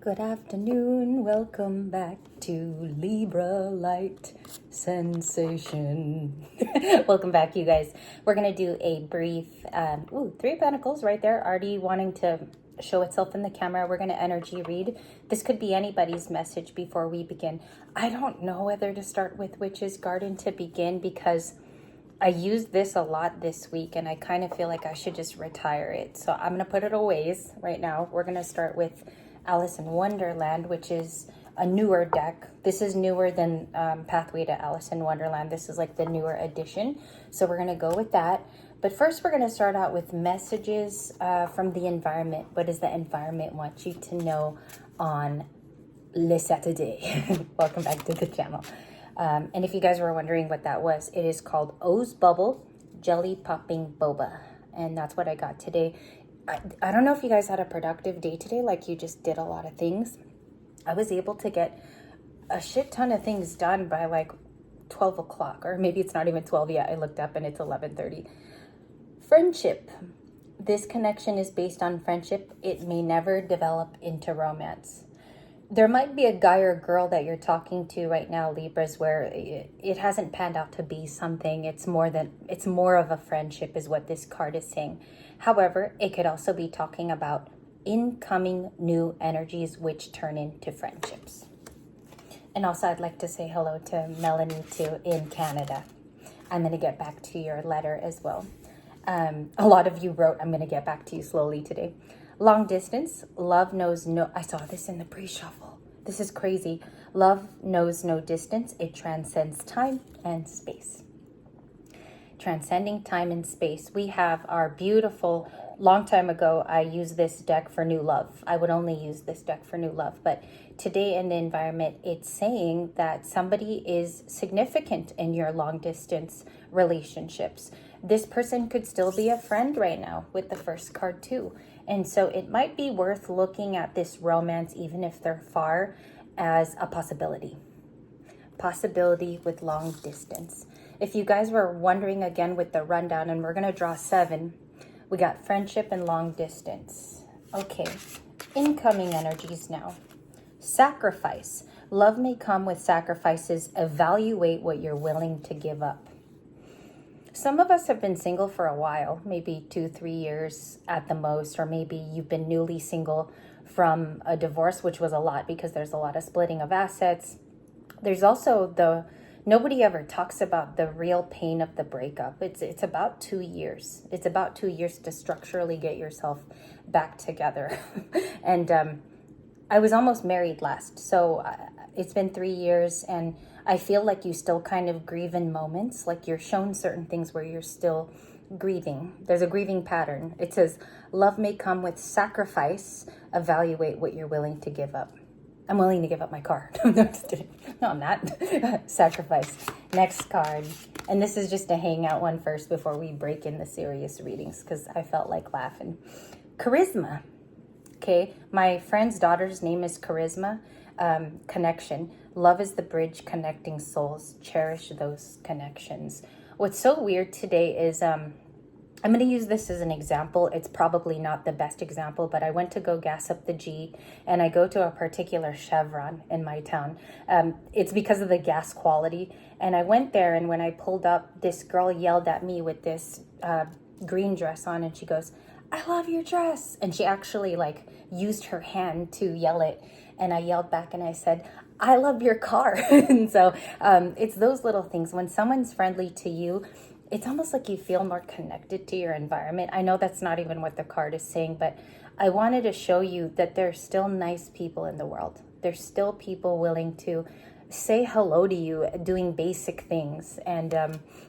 Good afternoon, welcome back to Libra Light Sensation. Welcome back, you guys. We're going to do a brief, Three of Pentacles right there, already wanting to show itself in the camera. We're going to energy read. This could be anybody's message before we begin. I don't know whether to start with Witch's Garden to begin because I used this a lot this week and I kind of feel like I should just retire it. So I'm going to put it away right now. We're going to start with Alice in Wonderland, which is a newer deck. This is newer than Pathway to Alice in Wonderland. This is like the newer edition. So we're going to go with that. But first, we're going to start out with messages from the environment. What does the environment want you to know on Le Saturday? Welcome back to the channel. And if you guys were wondering what that was, it is called O's Bubble Jelly Popping Boba. And that's what I got today. I don't know if you guys had a productive day today, like you just did a lot of things. I was able to get a shit ton of things done by like 12 o'clock, or maybe it's not even 12 yet. I looked up and it's 11:30. Friendship. This connection is based on friendship. It may never develop into romance. There might be a guy or girl that you're talking to right now, Libras, where it hasn't panned out to be something. It's more of a friendship is what this card is saying. However, it could also be talking about incoming new energies which turn into friendships. And also, I'd like to say hello to Melanie too in Canada. I'm going to get back to your letter as well. A lot of you wrote, I'm going to get back to you slowly today. Long distance, love knows no... I saw this in the pre-shuffle. This is crazy. Love knows no distance. It transcends time and space. Transcending time and space. We have our beautiful... Long time ago, I used this deck for new love. I would only use this deck for new love. But today in the environment, it's saying that somebody is significant in your long distance relationships. This person could still be a friend right now with the first card too. And so it might be worth looking at this romance, even if they're far, as a possibility. Possibility with long distance. If you guys were wondering again with the rundown, and we're going to draw 7, we got friendship and long distance. Okay, incoming energies now. Sacrifice. Love may come with sacrifices. Evaluate what you're willing to give up. Some of us have been single for a while, maybe 2-3 years at the most, or maybe you've been newly single from a divorce, which was a lot because there's a lot of splitting of assets. There's also nobody ever talks about the real pain of the breakup. It's about 2 years. It's about 2 years to structurally get yourself back together. And I was almost married last, so it's been 3 years, and I feel like you still kind of grieve in moments, like you're shown certain things where you're still grieving. There's a grieving pattern. It says, love may come with sacrifice. Evaluate what you're willing to give up. I'm willing to give up my car. No, just kidding. No, I'm not. Sacrifice. Next card. And this is just a hangout one first before we break in the serious readings because I felt like laughing. Charisma. Okay, my friend's daughter's name is Charisma. Connection. Love is the bridge connecting souls. Cherish those connections. What's so weird today is I'm going to use this as an example. It's probably not the best example, but I went to go gas up the G, and I go to a particular Chevron in my town. It's because of the gas quality. And I went there, and when I pulled up, this girl yelled at me with this green dress on, and she goes, "I love your dress." And she actually like used her hand to yell it. And I yelled back and I said, "I love your car." And so it's those little things. When someone's friendly to you, it's almost like you feel more connected to your environment. I know that's not even what the card is saying, but I wanted to show you that there's still nice people in the world. There's still people willing to say hello to you, doing basic things. And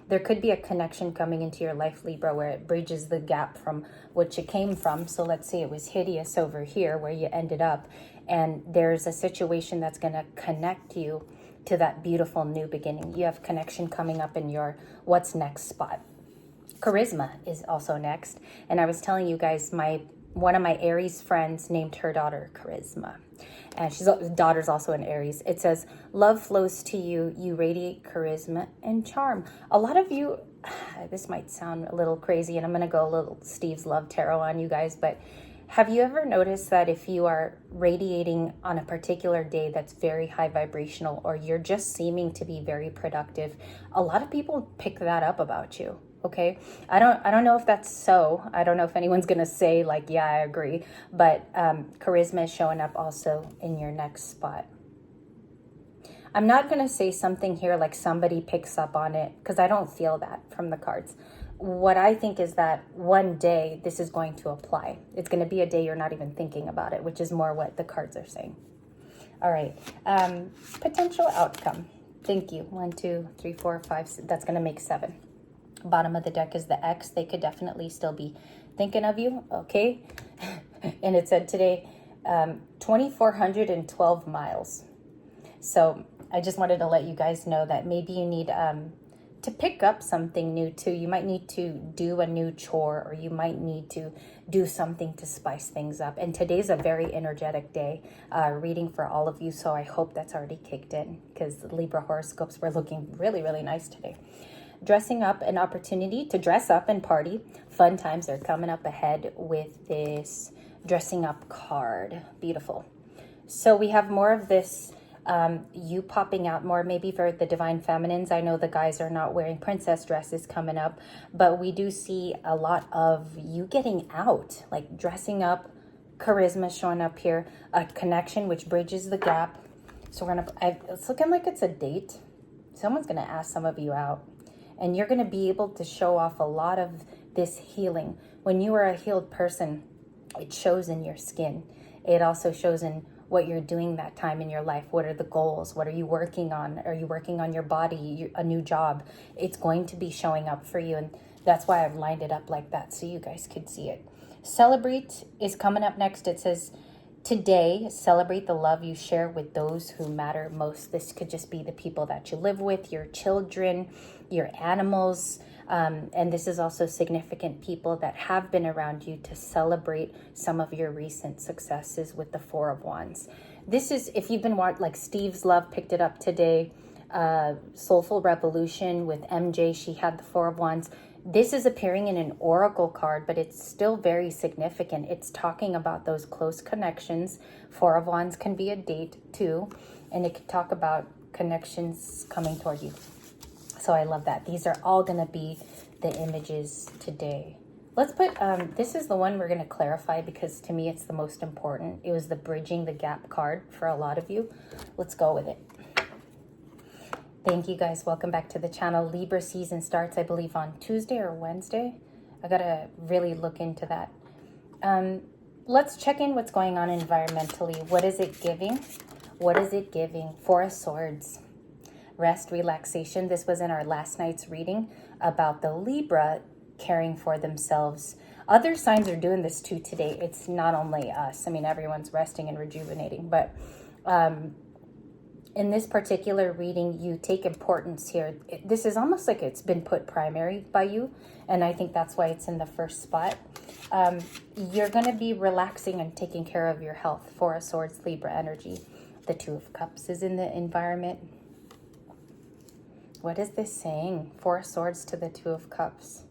there could be a connection coming into your life, Libra, where it bridges the gap from what you came from. So let's say it was hideous over here where you ended up, and there's a situation that's going to connect you to that beautiful new beginning. You have connection coming up in your what's next spot. Charisma is also next. And I was telling you guys, one of my Aries friends named her daughter Charisma. And she's daughter's also an Aries. It says, love flows to you. You radiate charisma and charm. A lot of you, this might sound a little crazy, and I'm going to go a little Steve's Love Tarot on you guys, but Have you ever noticed that if you are radiating on a particular day that's very high vibrational, or you're just seeming to be very productive, a lot of people pick that up about you? Okay, I don't know if that's so. I don't know if anyone's gonna say like, yeah, I agree. But charisma is showing up also in your next spot. I'm not gonna say something here like somebody picks up on it, because I don't feel that from the cards. What I think is that one day this is going to apply. It's going to be a day you're not even thinking about it, which is more what the cards are saying. All right. Potential outcome. Thank you. 1, 2, 3, 4, 5. That's going to make 7. Bottom of the deck is the X. They could definitely still be thinking of you. Okay. And it said today, 2,412 miles. So I just wanted to let you guys know that maybe you need to pick up something new too. You might need to do a new chore, or you might need to do something to spice things up. And today's a very energetic day, reading for all of you. So I hope that's already kicked in, because the Libra horoscopes were looking really, really nice today. Dressing up, an opportunity to dress up and party. Fun times are coming up ahead with this dressing up card. Beautiful. So we have more of this you popping out more, maybe for the divine feminines. I know the guys are not wearing princess dresses coming up, but we do see a lot of you getting out, like dressing up. Charisma showing up here, a connection which bridges the gap. So it's looking like it's a date. Someone's gonna ask some of you out, and you're gonna be able to show off a lot of this healing. When you are a healed person, it shows in your skin. It also shows in what you're doing that time in your life. What are the goals? What are you working on? Are you working on your body, a new job? It's going to be showing up for you. And that's why I've lined it up like that, so you guys could see it. Celebrate is coming up next. It says, today, celebrate the love you share with those who matter most. This could just be the people that you live with, your children, your animals. And this is also significant people that have been around you to celebrate some of your recent successes with the 4 of Wands. This is, if you've been watching, like Steve's Love picked it up today, Soulful Revolution with MJ, she had the 4 of Wands. This is appearing in an oracle card, but it's still very significant. It's talking about those close connections. 4 of Wands can be a date too, and it could talk about connections coming toward you. So I love that. These are all going to be the images today. Let's put, this is the one we're going to clarify, because to me it's the most important. It was the bridging the gap card for a lot of you. Let's go with it. Thank you guys. Welcome back to the channel. Libra season starts, I believe, on Tuesday or Wednesday. I got to really look into that. Let's check in what's going on environmentally. What is it giving? What is it giving? 4 of Swords. Rest, relaxation. This was in our last night's reading about the Libra caring for themselves. Other signs are doing this too today. It's not only us. I mean, everyone's resting and rejuvenating, but in this particular reading, you take importance here. This is almost like it's been put primary by you, and I think that's why it's in the first spot. You're going to be relaxing and taking care of your health. 4 of Swords, Libra energy. The 2 of Cups is in the environment. What is this saying? 4 of Swords to the 2 of Cups.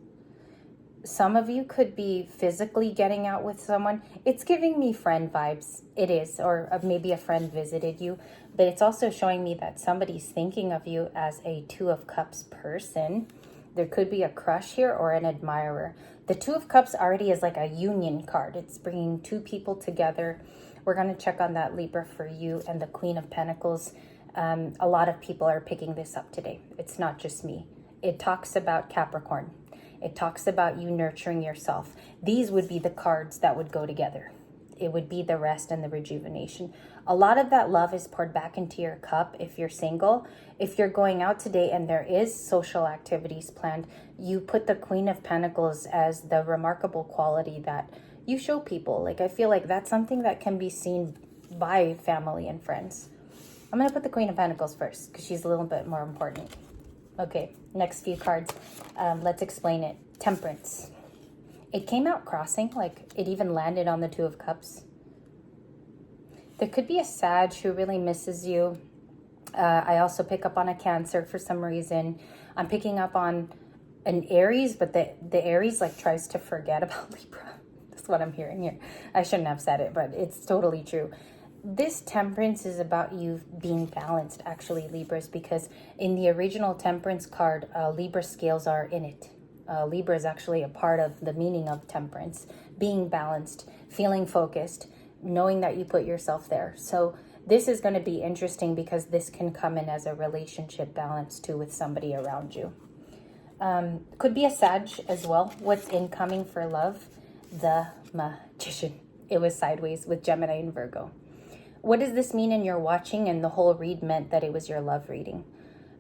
Some of you could be physically getting out with someone. It's giving me friend vibes. It is. Or maybe a friend visited you. But it's also showing me that somebody's thinking of you as a 2 of Cups person. There could be a crush here or an admirer. The 2 of Cups already is like a union card. It's bringing 2 people together. We're going to check on that, Libra, for you. And the Queen of Pentacles. A lot of people are picking this up today. It's not just me. It talks about Capricorn. It talks about you nurturing yourself. These would be the cards that would go together. It would be the rest and the rejuvenation. A lot of that love is poured back into your cup if you're single. If you're going out today and there is social activities planned, you put the Queen of Pentacles as the remarkable quality that you show people. Like, I feel like that's something that can be seen by family and friends. I'm going to put the Queen of Pentacles first because she's a little bit more important. Okay, next few cards. Let's explain it. Temperance. It came out crossing, like it even landed on the 2 of Cups. There could be a Sag who really misses you. I also pick up on a Cancer for some reason. I'm picking up on an Aries, but the Aries like tries to forget about Libra. That's what I'm hearing here. I shouldn't have said it, but it's totally true. This temperance is about you being balanced, actually, Libras, because in the original temperance card, Libra scales are in it. Libra is actually a part of the meaning of temperance, being balanced, feeling focused, knowing that you put yourself there. So this is going to be interesting because this can come in as a relationship balance too with somebody around you. Could be a Sag as well. What's incoming for love? The Magician. It was sideways with Gemini and Virgo. What does this mean in your watching? And the whole read meant that it was your love reading.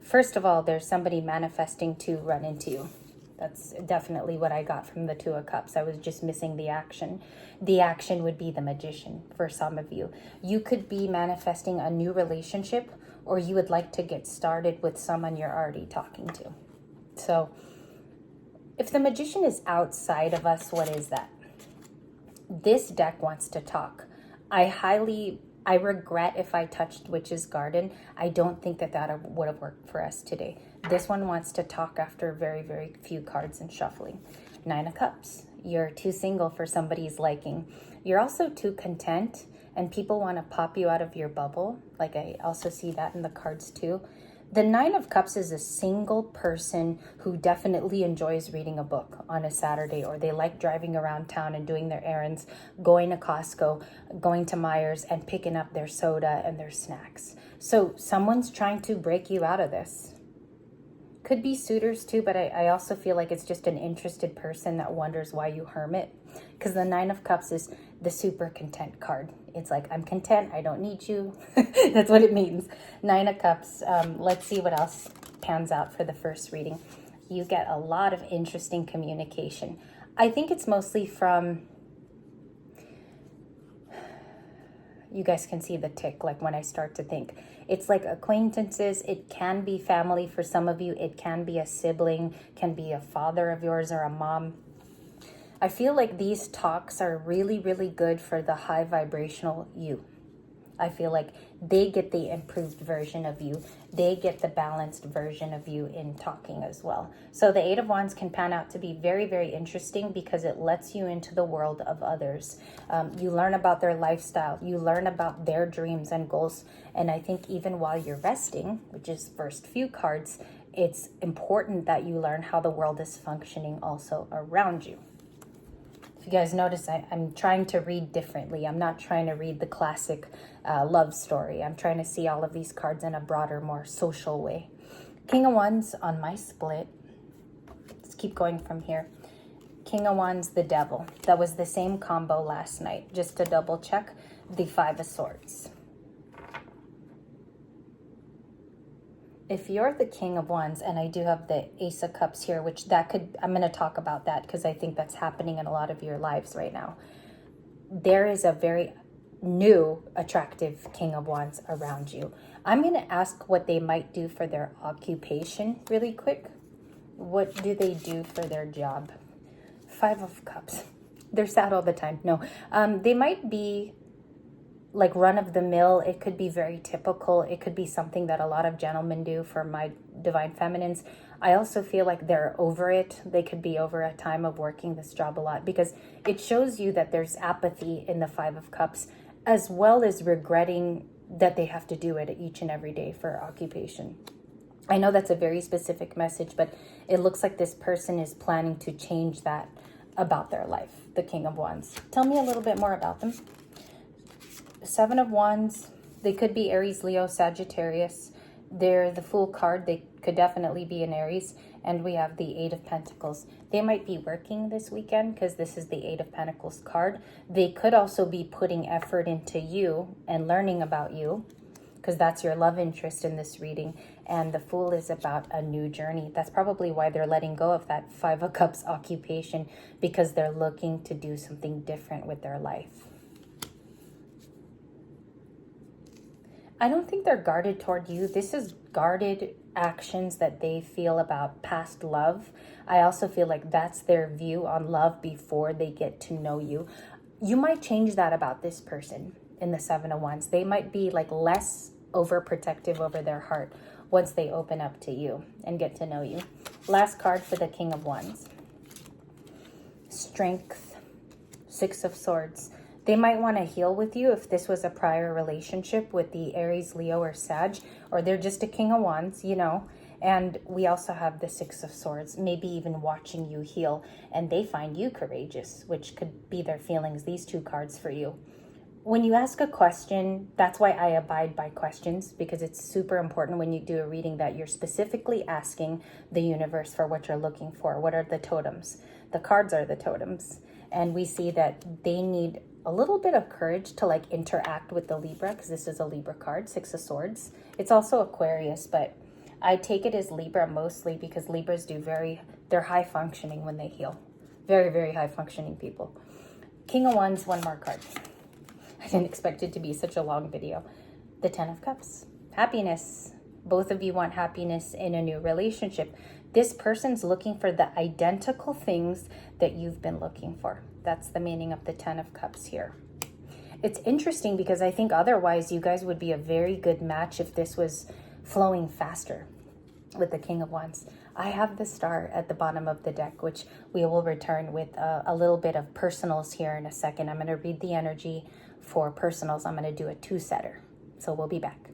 First of all, there's somebody manifesting to run into you. That's definitely what I got from the Two of Cups. I was just missing the action. The action would be the Magician for some of you. You could be manifesting a new relationship, or you would like to get started with someone you're already talking to. So if the Magician is outside of us, what is that? This deck wants to talk. I regret if I touched Witch's Garden. I don't think that would have worked for us today. This one wants to talk after very, very few cards and shuffling. Nine of Cups. You're too single for somebody's liking. You're also too content, and people want to pop you out of your bubble. Like, I also see that in the cards too. The Nine of Cups is a single person who definitely enjoys reading a book on a Saturday, or they like driving around town and doing their errands, going to Costco, going to Myers and picking up their soda and their snacks. So someone's trying to break you out of this. Could be suitors too, but I also feel like it's just an interested person that wonders why you hermit. Because the Nine of Cups is the super content card. It's like, I'm content, I don't need you. That's what it means. Nine of Cups. Let's see what else pans out for the first reading. You get a lot of interesting communication. I think it's mostly from... You guys can see the tick, like when I start to think. It's like acquaintances. It can be family for some of you. It can be a sibling, can be a father of yours or a mom. I feel like these talks are really, really good for the high vibrational you. I feel like they get the improved version of you. They get the balanced version of you in talking as well. So the Eight of Wands can pan out to be very, very interesting because it lets you into the world of others. You learn about their lifestyle. You learn about their dreams and goals. And I think even while you're resting, which is first few cards, it's important that you learn how the world is functioning also around you. If you guys notice, I'm trying to read differently. I'm not trying to read the classic love story. I'm trying to see all of these cards in a broader, more social way. King of Wands on my split. Let's keep going from here. King of Wands, the Devil. That was the same combo last night. Just to double check, the Five of Swords. If you're the King of Wands, and I do have the Ace of Cups here, which that could, I'm going to talk about that because I think that's happening in a lot of your lives right now. There is a very new, attractive King of Wands around you. I'm going to ask what they might do for their occupation really quick. What do they do for their job? Five of Cups. They're sad all the time. No, they might be like run of the mill. It could be very typical. It could be something that a lot of gentlemen do for my divine feminines. I also feel like they're over it. They could be over a time of working this job a lot because it shows you that there's apathy in the Five of Cups, as well as regretting that they have to do it each and every day for occupation. I know that's a very specific message, but it looks like this person is planning to change that about their life, the King of Wands. Tell me a little bit more about them. Seven of Wands, they could be Aries, Leo, Sagittarius. They're the Fool card. They could definitely be an Aries. And we have the Eight of Pentacles. They might be working this weekend because this is the Eight of Pentacles card. They could also be putting effort into you and learning about you because that's your love interest in this reading. And the Fool is about a new journey. That's probably why they're letting go of that Five of Cups occupation, because they're looking to do something different with their life. I don't think they're guarded toward you. This is guarded actions that they feel about past love. I also feel like that's their view on love before they get to know you. You might change that about this person in the Seven of Wands. They might be like less overprotective over their heart once they open up to you and get to know you. Last card for the King of Wands. Strength. Six of Swords. They might want to heal with you if this was a prior relationship with the Aries, Leo, or Sag, or they're just a King of Wands, you know. And we also have the Six of Swords, maybe even watching you heal, and they find you courageous, which could be their feelings, these two cards for you. When you ask a question, that's why I abide by questions, because it's super important when you do a reading that you're specifically asking the universe for what you're looking for. What are the totems? The cards are the totems. And we see that they need a little bit of courage to like interact with the Libra, because this is a Libra card, Six of Swords. It's also Aquarius, but I take it as Libra mostly because Libras they're high functioning when they heal. Very, very high functioning people. King of Wands, one more card. I didn't expect it to be such a long video. The Ten of Cups. Happiness. Both of you want happiness in a new relationship. This person's looking for the identical things that you've been looking for. That's the meaning of the Ten of Cups here. It's interesting because I think otherwise you guys would be a very good match if this was flowing faster with the King of Wands. I have the Star at the bottom of the deck, which we will return with a little bit of personals here in a second. I'm going to read the energy for personals. I'm going to do a two-setter. So we'll be back.